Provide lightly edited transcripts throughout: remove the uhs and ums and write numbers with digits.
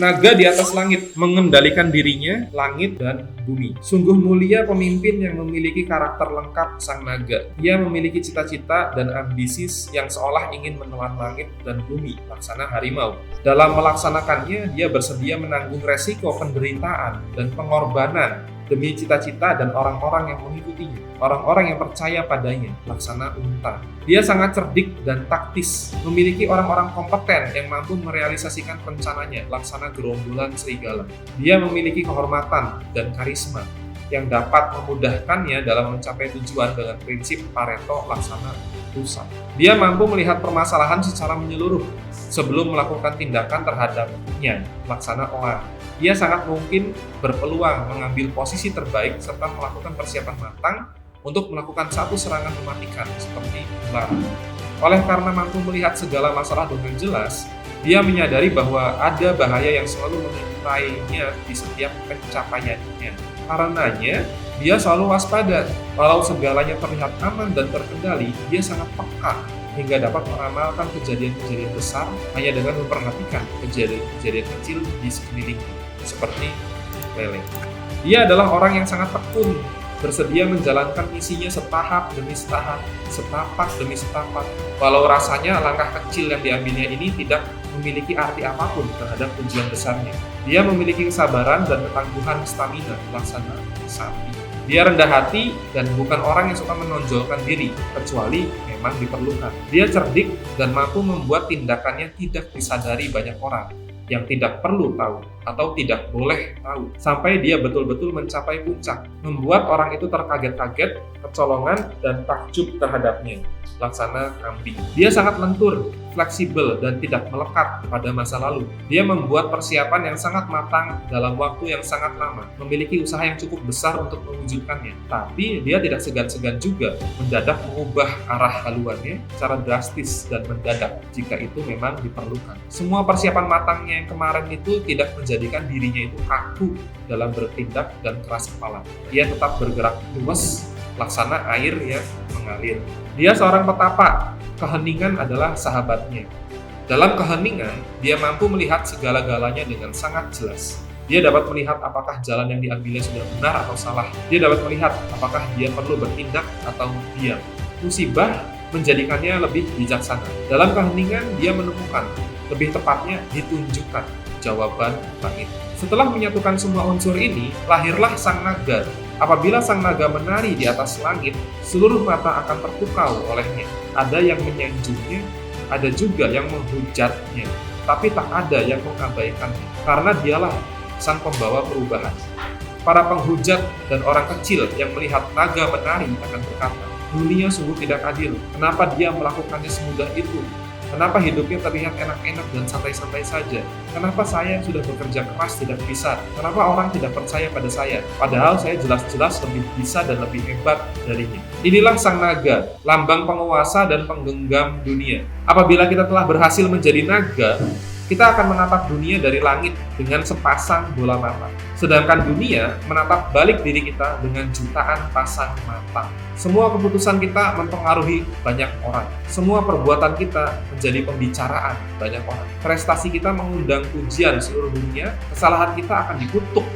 Naga di atas langit, mengendalikan dirinya, langit dan bumi. Sungguh mulia pemimpin yang memiliki karakter lengkap sang naga. Ia memiliki cita-cita dan ambisi yang seolah ingin menelan langit dan bumi, laksana harimau. Dalam melaksanakannya, dia bersedia menanggung resiko penderitaan dan pengorbanan demi cita-cita dan orang-orang yang mengikutinya, orang-orang yang percaya padanya, laksana unta. Dia sangat cerdik dan taktis, memiliki orang-orang kompeten yang mampu merealisasikan rencananya, laksana gerombolan serigala. Dia memiliki kehormatan dan karisma yang dapat memudahkannya dalam mencapai tujuan dengan prinsip Pareto, laksana pusat. Dia mampu melihat permasalahan secara menyeluruh sebelum melakukan tindakan terhadapnya, laksana elang. Ia sangat mungkin berpeluang mengambil posisi terbaik serta melakukan persiapan matang untuk melakukan satu serangan mematikan seperti ular. Oleh karena mampu melihat segala masalah dengan jelas, dia menyadari bahwa ada bahaya yang selalu mengintainya di setiap pencapaiannya. Karenanya, dia selalu waspada. Walau segalanya terlihat aman dan terkendali, dia sangat peka hingga dapat meramalkan kejadian-kejadian besar hanya dengan memperhatikan kejadian-kejadian kecil di sekelilingnya, seperti lele. Dia adalah orang yang sangat tekun, bersedia menjalankan misinya setahap demi setahap, setapak demi setapak. Walau rasanya langkah kecil yang diambilnya ini tidak memiliki arti apapun terhadap tujuan besarnya. Dia memiliki kesabaran dan ketangguhan stamina, laksana sapi. Dia rendah hati dan bukan orang yang suka menonjolkan diri, kecuali memang diperlukan. Dia cerdik dan mampu membuat tindakannya tidak disadari banyak orang yang tidak perlu tahu atau tidak boleh tahu, sampai dia betul-betul mencapai puncak, membuat orang itu terkaget-kaget, kecolongan, dan takjub terhadapnya, laksana kambing. Dia sangat lentur, fleksibel, dan tidak melekat pada masa lalu. Dia membuat persiapan yang sangat matang dalam waktu yang sangat lama, memiliki usaha yang cukup besar untuk mewujudkannya. Tapi dia tidak segan-segan juga mendadak mengubah arah haluannya secara drastis dan mendadak jika itu memang diperlukan. Semua persiapan matangnya yang kemarin itu tidak menjadikan dirinya itu kaku dalam bertindak dan keras kepala. Dia tetap bergerak luas, laksana air yang mengalir. Dia seorang petapa, keheningan adalah sahabatnya. Dalam keheningan, dia mampu melihat segala-galanya dengan sangat jelas. Dia dapat melihat apakah jalan yang diambilnya sudah benar atau salah. Dia dapat melihat apakah dia perlu bertindak atau diam. Musibah menjadikannya lebih bijaksana. Dalam keheningan, dia menemukan, lebih tepatnya ditunjukkan, jawaban langit. Setelah menyatukan semua unsur ini, lahirlah sang naga. Apabila sang naga menari di atas langit, seluruh mata akan terpukau olehnya. Ada yang menyanjungnya, ada juga yang menghujatnya, tapi tak ada yang mengabaikannya, karena dialah sang pembawa perubahan. Para penghujat dan orang kecil yang melihat naga menari akan berkata, dunia sungguh tidak adil. Kenapa dia melakukannya semudah itu? Kenapa hidupnya terlihat enak-enak dan santai-santai saja? Kenapa saya yang sudah bekerja keras tidak bisa? Kenapa orang tidak percaya pada saya? Padahal saya jelas-jelas lebih bisa dan lebih hebat darinya. Inilah sang naga, lambang penguasa dan penggenggam dunia. Apabila kita telah berhasil menjadi naga, kita akan menatap dunia dari langit dengan sepasang bola mata. Sedangkan dunia menatap balik diri kita dengan jutaan pasang mata. Semua keputusan kita mempengaruhi banyak orang. Semua perbuatan kita menjadi pembicaraan banyak orang. Prestasi kita mengundang pujian seluruh dunia. Kesalahan kita akan dikutuk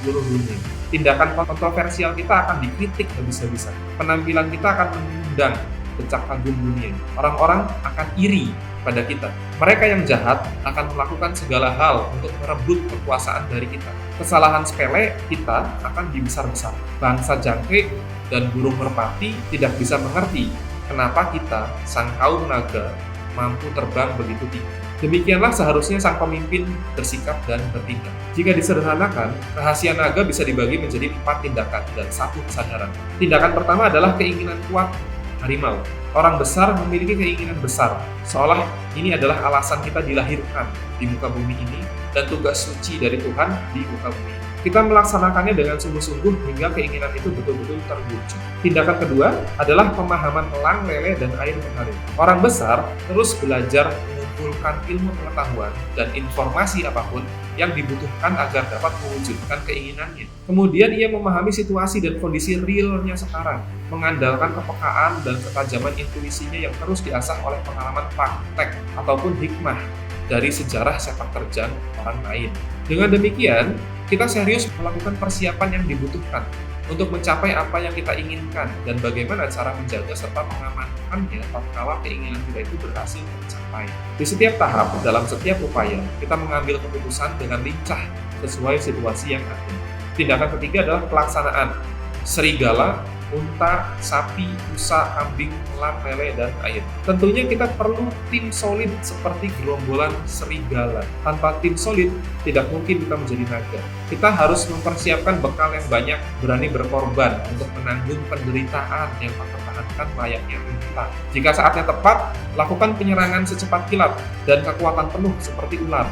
seluruh dunia. Tindakan kontroversial kita akan dikritik habis-habisan. Penampilan kita akan mengundang decak kagum dunia. Orang-orang akan iri pada kita. Mereka yang jahat akan melakukan segala hal untuk merebut kekuasaan dari kita. Kesalahan sepele kita akan dibesar-besar. Bangsa jangkrik dan burung merpati tidak bisa mengerti kenapa kita, sang kaum naga, mampu terbang begitu tinggi. Demikianlah seharusnya sang pemimpin bersikap dan bertindak. Jika disederhanakan, rahasia naga bisa dibagi menjadi 4 tindakan dan 1 kesadaran. Tindakan pertama adalah keinginan kuat harimau. Orang besar memiliki keinginan besar, seolah ini adalah alasan kita dilahirkan di muka bumi ini dan tugas suci dari Tuhan di muka bumi. Kita melaksanakannya dengan sungguh-sungguh hingga keinginan itu betul-betul terwujud. Tindakan kedua adalah pemahaman elang, lele, dan air mengalir. Orang besar terus belajar mengumpulkan ilmu pengetahuan dan informasi apapun yang dibutuhkan agar dapat mewujudkan keinginannya. Kemudian ia memahami situasi dan kondisi realnya sekarang, mengandalkan kepekaan dan ketajaman intuisinya yang terus diasah oleh pengalaman praktek ataupun hikmah dari sejarah sepak terjang orang lain. Dengan demikian, kita serius melakukan persiapan yang dibutuhkan untuk mencapai apa yang kita inginkan dan bagaimana cara menjaga serta mengamankannya tatkala keinginan kita itu berhasil tercapai. Di setiap tahap, dalam setiap upaya, kita mengambil keputusan dengan lincah sesuai situasi yang ada. Tindakan ketiga adalah pelaksanaan. Serigala, unta, sapi, rusa, kambing, elang, lele, dan air. Tentunya kita perlu tim solid seperti gerombolan serigala. Tanpa tim solid, tidak mungkin kita menjadi naga. Kita harus mempersiapkan bekal yang banyak, berani berkorban untuk menanggung penderitaan yang mempertahankan layaknya unta. Jika saatnya tepat, lakukan penyerangan secepat kilat dan kekuatan penuh seperti ular.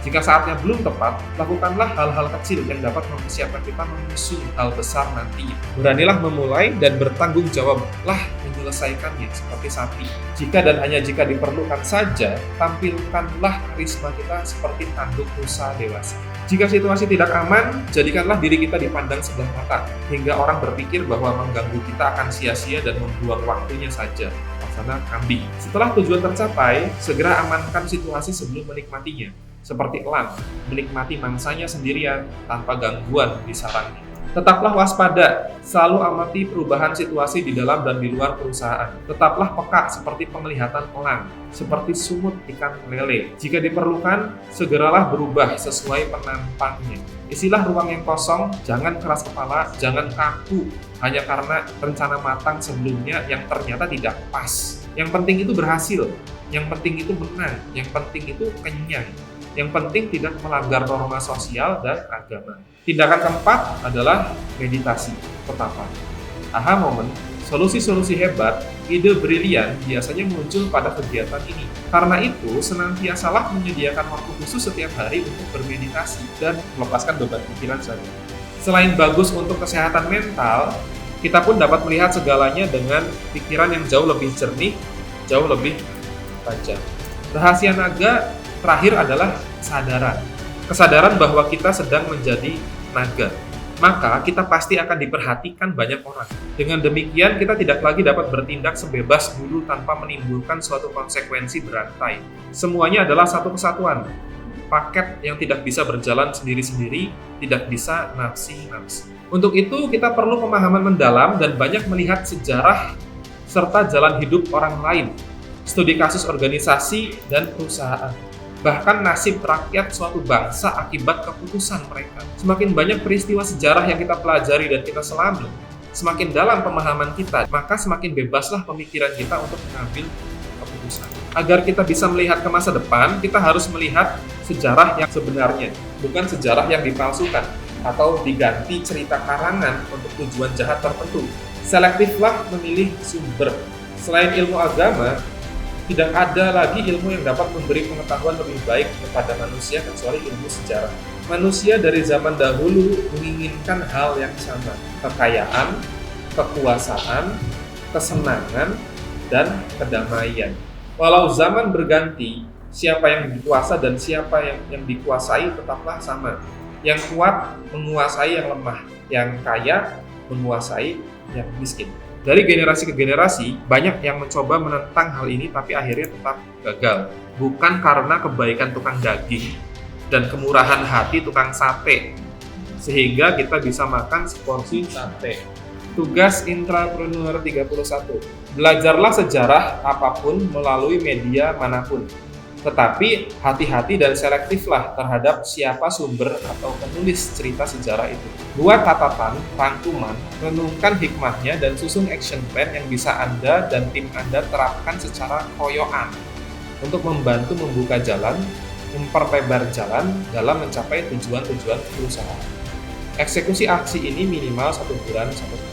Jika saatnya belum tepat, lakukanlah hal-hal kecil yang dapat mempersiapkan kita mengusung hal besar nanti. Beranilah memulai dan bertanggung jawablah menyelesaikannya seperti sapi. Jika dan hanya jika diperlukan saja, tampilkanlah karisma kita seperti tanduk rusa dewasa. Jika situasi tidak aman, jadikanlah diri kita dipandang sebelah mata, hingga orang berpikir bahwa mengganggu kita akan sia-sia dan membuang waktunya saja. Laksana kambing. Setelah tujuan tercapai, segera amankan situasi sebelum menikmatinya. Seperti elang, menikmati mangsanya sendirian tanpa gangguan di sarangnya. Tetaplah waspada, selalu amati perubahan situasi di dalam dan di luar perusahaan. Tetaplah peka seperti penglihatan elang, seperti sumut ikan lele. Jika diperlukan, segeralah berubah sesuai penampangnya. Isilah ruang yang kosong, jangan keras kepala, jangan kaku, hanya karena rencana matang sebelumnya yang ternyata tidak pas. Yang penting itu berhasil, yang penting itu menang, yang penting itu kenyang. Yang penting tidak melanggar norma sosial dan agama. Tindakan keempat adalah meditasi, tetapan. Aha moment, solusi-solusi hebat, ide brilian biasanya muncul pada kegiatan ini. Karena itu, senantiasalah menyediakan waktu khusus setiap hari untuk bermeditasi dan melepaskan beban pikiran saja. Selain bagus untuk kesehatan mental, kita pun dapat melihat segalanya dengan pikiran yang jauh lebih jernih, jauh lebih tajam. Rahasia naga terakhir adalah kesadaran. Kesadaran bahwa kita sedang menjadi naga. Maka kita pasti akan diperhatikan banyak orang. Dengan demikian kita tidak lagi dapat bertindak sebebas dulu tanpa menimbulkan suatu konsekuensi berantai. Semuanya adalah satu kesatuan. Paket yang tidak bisa berjalan sendiri-sendiri, tidak bisa nafsi-nafsi. Untuk itu kita perlu pemahaman mendalam dan banyak melihat sejarah serta jalan hidup orang lain. Studi kasus organisasi dan perusahaan. Bahkan nasib rakyat suatu bangsa akibat keputusan mereka. Semakin banyak peristiwa sejarah yang kita pelajari dan kita selami, semakin dalam pemahaman kita, maka semakin bebaslah pemikiran kita untuk mengambil keputusan. Agar kita bisa melihat ke masa depan, kita harus melihat sejarah yang sebenarnya, bukan sejarah yang dipalsukan atau diganti cerita karangan untuk tujuan jahat tertentu. Selektiflah memilih sumber. Selain ilmu agama, tidak ada lagi ilmu yang dapat memberi pengetahuan lebih baik kepada manusia kecuali ilmu sejarah. Manusia dari zaman dahulu menginginkan hal yang sama, kekayaan, kekuasaan, kesenangan, dan kedamaian. Walau zaman berganti, siapa yang dikuasa dan siapa yang dikuasai tetaplah sama. Yang kuat menguasai yang lemah, yang kaya menguasai yang miskin. Dari generasi ke generasi, banyak yang mencoba menentang hal ini tapi akhirnya tetap gagal. Bukan karena kebaikan tukang daging dan kemurahan hati tukang sate, sehingga kita bisa makan seporsi sate. Tugas intrapreneur 31. Belajarlah sejarah apapun melalui media manapun. Tetapi hati-hati dan selektiflah terhadap siapa sumber atau penulis cerita sejarah itu. Buat catatan, rangkuman, renungkan hikmahnya dan susun action plan yang bisa Anda dan tim Anda terapkan secara koyoan untuk membantu membuka jalan, memperlebar jalan dalam mencapai tujuan-tujuan perusahaan. Eksekusi aksi ini minimal 1 bulan 1 tahun.